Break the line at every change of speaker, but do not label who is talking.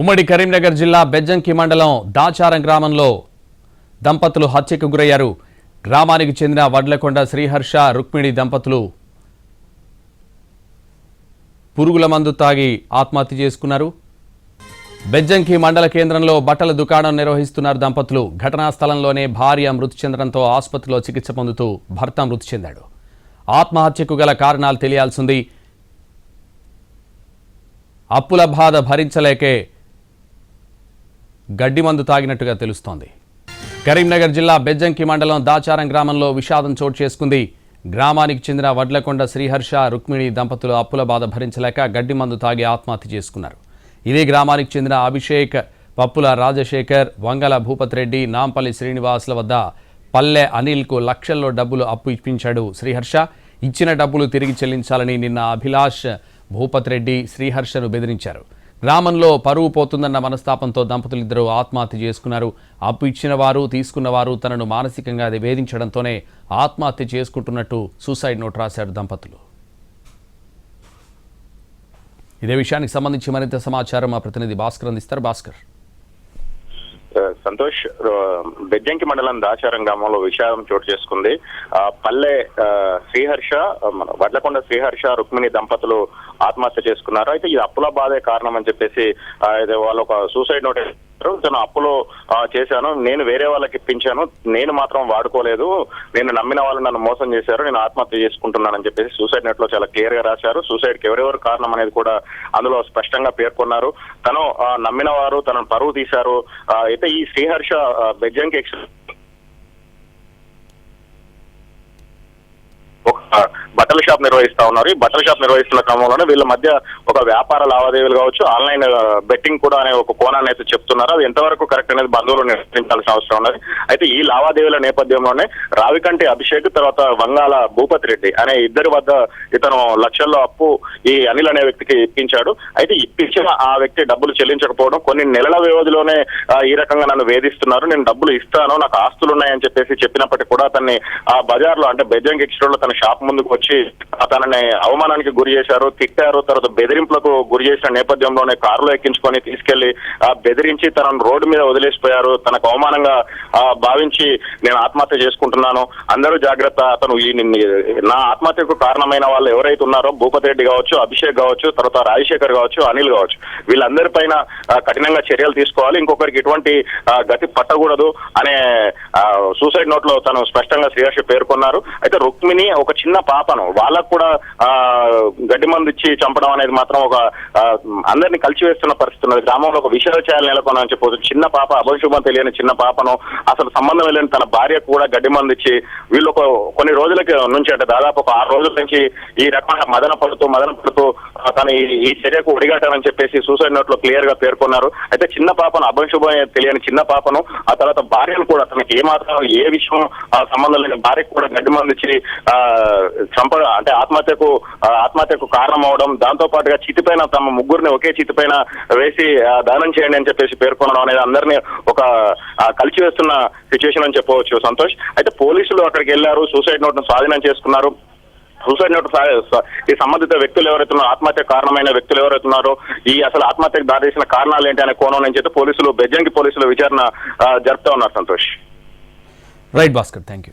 ఉమ్మడి కరీంనగర్ జిల్లా బెజ్జంకి మండలం దాచారం గ్రామంలో దంపతులు హత్యకు గురయ్యారు. గ్రామానికి చెందిన వడ్లకొండ శ్రీహర్ష రుక్మిణి దంపతులు పురుగుల మందు తాగి ఆత్మహత్య చేసుకున్నారు. బెజ్జంకి మండల కేంద్రంలో బట్టల దుకాణం నిర్వహిస్తున్నారు దంపతులు. ఘటనా స్థలంలోనే భార్య మృతి చెందడంతో ఆసుపత్రిలో చికిత్స పొందుతూ భర్త మృతి చెందాడు. ఆత్మహత్యకు గల కారణాలు తెలియాల్సింది. అప్పుల బాధ భరించలేకే గడ్డి మందు తాగినట్టుగా తెలుస్తోంది. కరీంనగర్ జిల్లా బెజ్జంకి మండలం దాచారం గ్రామంలో విషాదం చోటు చేసుకుంది. గ్రామానికి చెందిన వడ్లకొండ శ్రీహర్ష రుక్మిణి దంపతులు అప్పుల బాధ భరించలేక గడ్డి మందు తాగి ఆత్మహత్య చేసుకున్నారు. ఇదే గ్రామానికి చెందిన అభిషేక్, పప్పుల రాజశేఖర్, వంగల భూపత్ రెడ్డి, నాంపల్లి శ్రీనివాసుల వద్ద పల్లె అనిల్కు లక్షల్లో డబ్బులు అప్పు ఇప్పించాడు శ్రీహర్ష. ఇచ్చిన డబ్బులు తిరిగి చెల్లించాలని నిన్న అభిలాష్, భూపత్ రెడ్డి శ్రీహర్షను బెదిరించారు. గ్రామంలో పరువు పోతుందన్న మనస్తాపంతో దంపతులిద్దరూ ఆత్మహత్య చేసుకున్నారు. అప్పు ఇచ్చిన వారు, తీసుకున్నవారు తనను మానసికంగా వేధించడంతోనే ఆత్మహత్య చేసుకుంటున్నట్టు సూసైడ్ నోట్ రాశారు దంపతులు. ఇదే విషయానికి సంబంధించి మరింత సమాచారం మా ప్రతినిధి భాస్కర్ అందిస్తారు. భాస్కర్.
సంతోష్, బెజ్జంకి మండలం దాచారం గ్రామంలో విషాదం చోటు చేసుకుంది. పల్లె శ్రీహర్ష, వడ్లకొండ శ్రీహర్ష రుక్మిణి దంపతులు ఆత్మహత్య చేసుకున్నారు. అయితే ఇది అప్పుల బాధే కారణం అని చెప్పేసి వాళ్ళు ఒక సూసైడ్ నోట్ తను అప్పులో చేశాను, నేను వేరే వాళ్ళకి ఇప్పించాను, నేను మాత్రం వాడుకోలేదు, నేను నమ్మిన వాళ్ళు నన్ను మోసం చేశారు, నేను ఆత్మహత్య చేసుకుంటున్నానని చెప్పేసి సూసైడ్ నోట్ లో చాలా క్లియర్ గా రాశారు. సూసైడ్ కి ఎవరెవరు కారణం అనేది కూడా అందులో స్పష్టంగా పేర్కొన్నారు. తను నమ్మిన వారు తనను పరువు తీశారు. అయితే ఈ శ్రీహర్ష బెజ్జంకి బట్టల షాప్ నిర్వహిస్తా ఉన్నారు. ఈ బట్టల షాప్ నిర్వహిస్తున్న క్రమంలోనే వీళ్ళ మధ్య ఒక వ్యాపార లావాదేవీలు కావచ్చు, ఆన్లైన్ బెట్టింగ్ కూడా అనే ఒక కోణాన్ని అయితే చెప్తున్నారు. అది ఎంతవరకు కరెక్ట్ అనేది బంధువులు నిర్ణయించాల్సిన అవసరం ఉన్నది. అయితే ఈ లావాదేవీల నేపథ్యంలోనే రావికంటి అభిషేక్, తర్వాత వంగాల భూపత్ రెడ్డి అనే ఇద్దరి వద్ద ఇతను లక్షల్లో అప్పు ఈ అనిల్ అనే వ్యక్తికి ఇప్పించాడు. అయితే ఇప్పించిన ఆ వ్యక్తి డబ్బులు చెల్లించకపోవడం, కొన్ని నెలల వ్యవధిలోనే ఈ రకంగా నన్ను వేధిస్తున్నారు, నేను డబ్బులు ఇస్తాను, నాకు ఆస్తులు ఉన్నాయని చెప్పేసి చెప్పినప్పటికీ కూడా అతన్ని ఆ బజార్ లో అంటే బెజ్జంకి ఎక్స్టోర్ లో తన షాప్ ముందుకు వచ్చి తనని అవమానానికి గురి చేశారు, తిట్టారు. తర్వాత బెదిరింపులకు గురి చేసిన నేపథ్యంలోనే కారులో ఎక్కించుకొని తీసుకెళ్లి బెదిరించి తనను రోడ్డు మీద వదిలేసిపోయారు. తనకు అవమానంగా భావించి నేను ఆత్మహత్య చేసుకుంటున్నాను, అందరూ జాగ్రత్త, అతను నా ఆత్మహత్యకు కారణమైన వాళ్ళు ఎవరైతే ఉన్నారో భూపత్ రెడ్డి కావచ్చు, అభిషేక్ కావచ్చు, తర్వాత రాజశేఖర్ కావచ్చు, అనిల్ కావచ్చు, వీళ్ళందరిపైన కఠినంగా చర్యలు తీసుకోవాలి, ఇంకొకరికి ఎటువంటి గతి పట్టకూడదు అనే సూసైడ్ నోట్ లో తను స్పష్టంగా శ్రీహర్ష పేర్కొన్నారు. అయితే రుక్మిణి ఒక చిన్న పాపను వాళ్ళకు కూడా గడ్డి మందు ఇచ్చి చంపడం అనేది మాత్రం ఒక అందరినీ కలిసివేస్తున్న పరిస్థితి ఉన్నది. గ్రామంలో ఒక విషయాలు నెలకొనని చెప్పవచ్చు. చిన్న పాప, అభశుభం తెలియని చిన్న పాపను, అసలు సంబంధం లేని తన భార్యకు కూడా గడ్డి మందు ఇచ్చి వీళ్ళు కొన్ని రోజులకి నుంచి అంటే దాదాపు ఒక 6 రోజుల నుంచి ఈ రకంగా మదన పడుతూ తన ఈ చర్యకు ఒడిగట్టానని చెప్పేసి సూసైడ్ నోట్ లో క్లియర్ గా పేర్కొన్నారు. అయితే చిన్న పాపను, అభశుభం తెలియని చిన్న పాపను, ఆ తర్వాత భార్యను కూడా తనకి ఏమాత్రం ఏ విషయం సంబంధం లేని భార్యకు కూడా గడ్డి మందు ఇచ్చి అంటే ఆత్మహత్యకు కారణం అవడం, దాంతో పాటుగా చితిపైన తమ ముగ్గురిని ఒకే చితిపైన వేసి దానం చేయండి అని చెప్పేసి పేర్కొనడం అనేది అందరినీ ఒక కలిసివేస్తున్న సిచ్యువేషన్ అని చెప్పవచ్చు సంతోష్. అయితే పోలీసులు అక్కడికి వెళ్లారు, సూసైడ్ నోట్ ను స్వాధీనం చేసుకున్నారు. సూసైడ్ నోట్ ఈ సంబంధిత వ్యక్తులు ఎవరైతున్నారో, ఆత్మహత్య కారణమైన వ్యక్తులు ఎవరైతున్నారో, ఈ అసలు ఆత్మహత్యకు దారితీసిన కారణాలు ఏంటి అనే కోణం నుంచి అయితే బెజ్జంకి పోలీసులు విచారణ జరుపుతా ఉన్నారు Santosh.
Right Bhaskar, thank you.